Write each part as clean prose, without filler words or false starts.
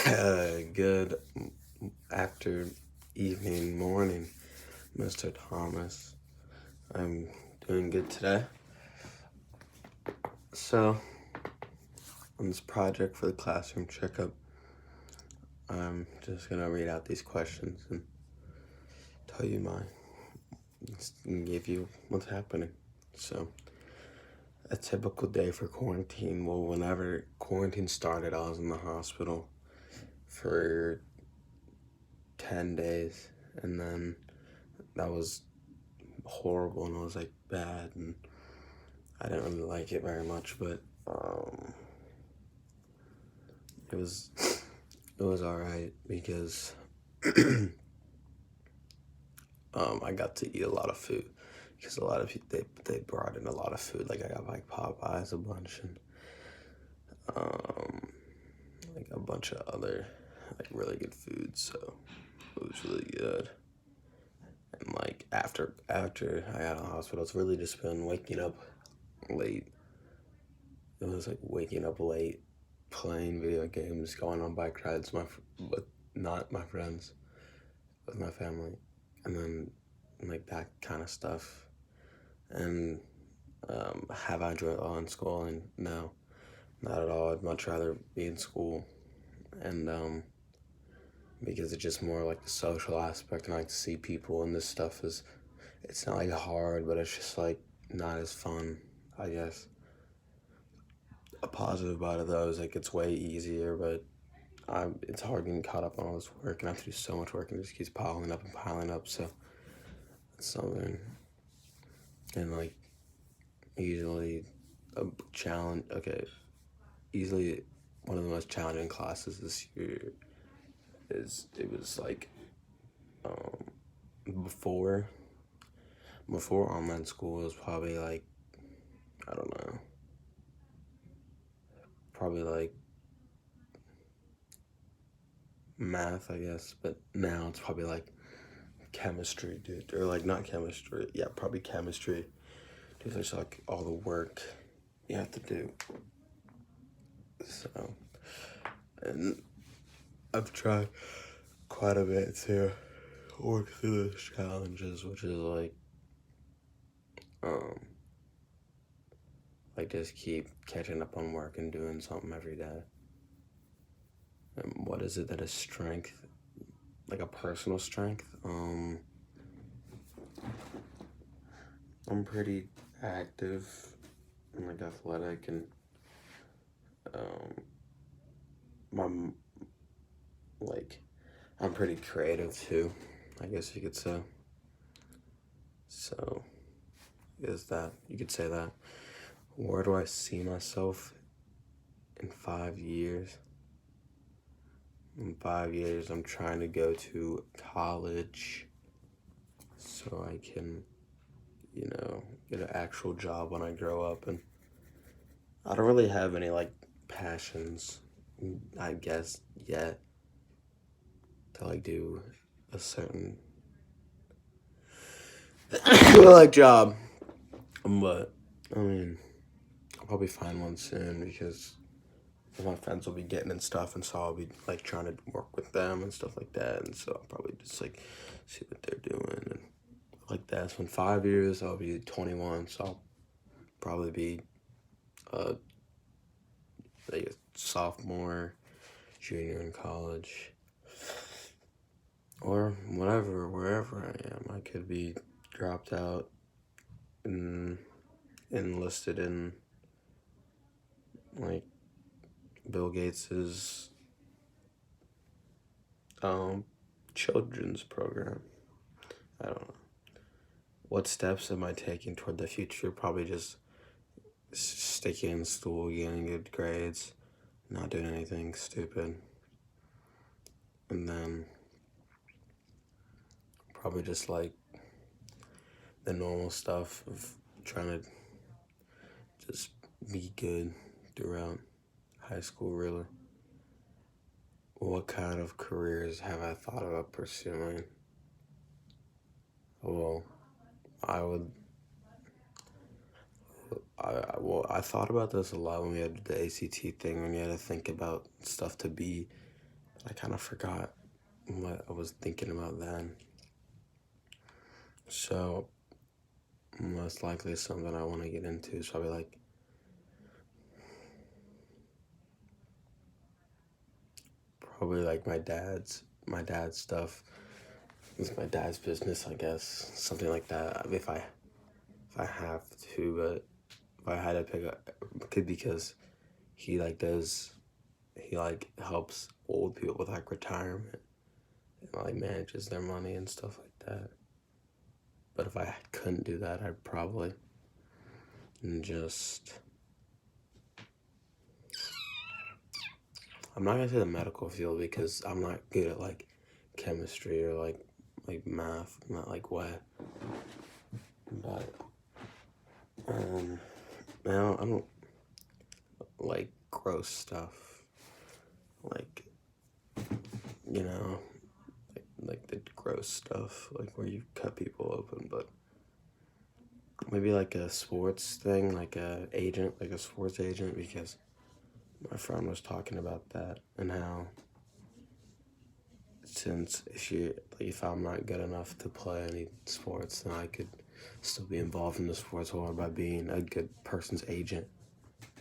Good after evening, morning, Mr. Thomas. I'm doing good today. So, on this project for the classroom checkup, I'm just gonna read out these questions and tell you and give you what's happening. So, a typical day for quarantine. Well, whenever quarantine started, I was in the hospital for 10 days, and then that was horrible and it was like bad, and I didn't really like it very much, but it was all right because I got to eat a lot of food because a lot of people they brought in a lot of food. Like I got like Popeyes a bunch and like a bunch of other like really good food, so it was really good. And like after I got out of the hospital, it's really just been waking up late. It was like waking up late, playing video games, going on bike rides, but not my friends, with my family, and then like that kind of stuff. And have I enjoyed all in school? And no, not at all. I'd much rather be in school, and because it's just more like the social aspect, and I like to see people, and this stuff it's not like hard, but it's just like not as fun, I guess. A positive about it though is like it's way easier, but it's hard getting caught up on all this work, and I have to do so much work, and it just keeps piling up and piling up. So it's something, and like usually a challenge. Okay, easily one of the most challenging classes this year it was like before online school. It was probably like, I don't know, probably like math, I guess, but now it's probably like chemistry, dude, or like not chemistry. Yeah, probably chemistry. Dude, there's like all the work you have to do. So, and I've tried quite a bit to work through those challenges, which is um, like just keep catching up on work and doing something every day. And what is it that is strength? Like a personal strength? I'm pretty active and like athletic, and my like I'm pretty creative too, I guess you could say. So is that you could say that. Where do I see myself in 5 years? In 5 years, I'm trying to go to college so I can, get an actual job when I grow up. And I don't really have any like passions, I guess, yet to like do a certain like job. But I mean, I'll probably find one soon because my friends will be getting and stuff, and so I'll be like trying to work with them and stuff like that, and so I'll probably just like see what they're doing and like that. So in 5 years I'll be 21, so I'll probably be like a sophomore, junior in college, or whatever, wherever I am. I could be dropped out and enlisted in like Bill Gates's children's program. I don't know. What steps am I taking toward the future? Probably just sticking in school, getting good grades, not doing anything stupid, and then probably just like the normal stuff of trying to just be good throughout high school, really. What kind of careers have I thought about pursuing? Well, I would. I thought about this a lot when we had the ACT thing, when you had to think about stuff to be. I kind of forgot what I was thinking about then. So, most likely something I want to get into is probably like my dad's stuff. It's my dad's business, I guess. Something like that. If I have to, but if I had to pick up, because he like does he like helps old people with like retirement and like manages their money and stuff like that. But if I couldn't do that, I'd probably just I'm not gonna say the medical field because I'm not good at like chemistry or like math. I'm not like wet, but I don't like gross stuff. Like you know, like the gross stuff, like where you cut people open. But maybe like a sports thing, like a sports agent, because my friend was talking about that and how since if I'm not good enough to play any sports, then I could still be involved in the sports world by being a good person's agent,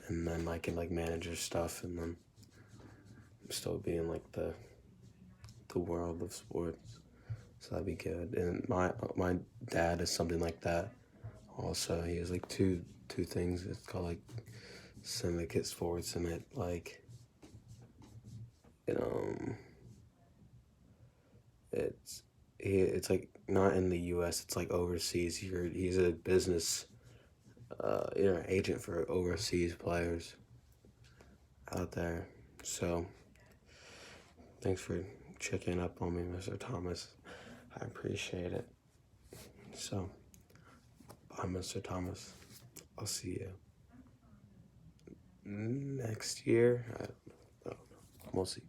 and then I can like manage their stuff, and then still be in like the world of sports. So that'd be good. And my dad is something like that. Also, he has like two things. It's called like syndicate sports, and it like you know it's like not in the U.S. It's like overseas. He's a business agent for overseas players out there. So thanks for checking up on me, Mr. Thomas. I appreciate it. So bye, Mr. Thomas. I'll see you next year. I don't know. We'll see.